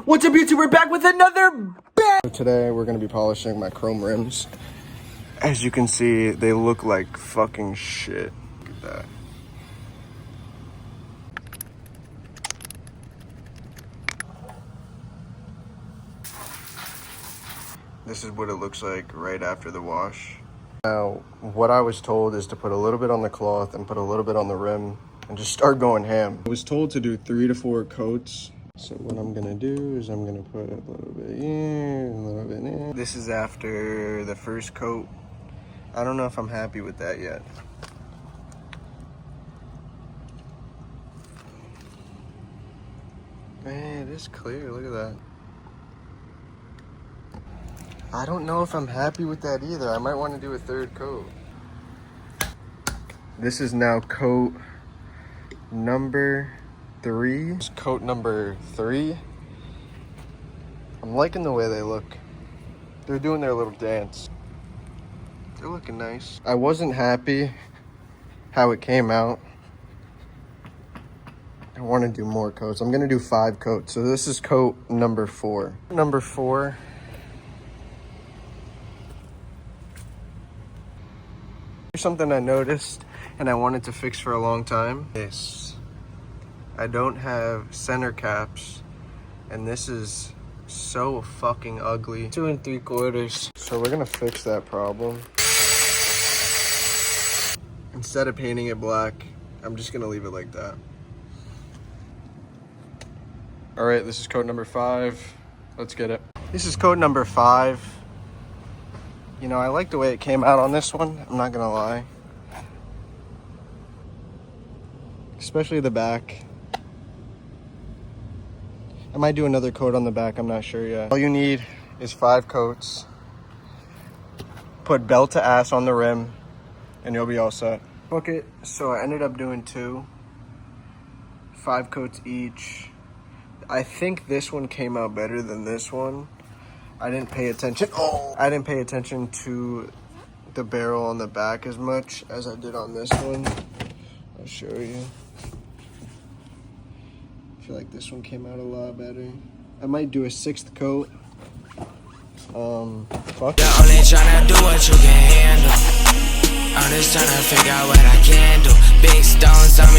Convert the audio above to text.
What's up, YouTube? We're back with another bang! Today we're gonna be polishing my chrome rims. As you can see, they look like fucking shit. Look at that. This is what it looks like right after the wash. Now, what I was told is to put a little bit on the cloth and put a little bit on the rim and just start going ham. I was told to do 3 to 4 coats. So what I'm gonna do is I'm gonna put a little bit here, a little bit there. This is after the first coat. I don't know if I'm happy with that yet. Man, it is clear, look at that. I don't know if I'm happy with that either. I might want to do a 3rd coat. This is now coat number 3. It's coat number 3. I'm liking the way they look. They're doing their little dance. They're looking nice. I wasn't happy how it came out. I want to do more coats. I'm gonna do 5 coats. So this is coat number 4. Number 4. Here's something I noticed and I wanted to fix for a long time. This. I don't have center caps, and this is so fucking ugly. 2 3/4. So we're gonna fix that problem. Instead of painting it black, I'm just gonna leave it like that. All right, this is coat number 5. Let's get it. This is coat number 5. You know, I like the way it came out on this one, I'm not gonna lie. Especially the back. I might do another coat on the back, I'm not sure yet. All you need is 5 coats. Put belt to ass on the rim, and you'll be all set. Okay, so I ended up doing 2. 5 coats each. I think this one came out better than this one. I didn't pay attention. I didn't pay attention to the barrel on the back as much as I did on this one. I'll show you. I feel like this one came out a lot better. I might do a 6th coat. Fuck. You're only tryna do what you can handle. I'm just tryna figure out what I can do. Big stones on me.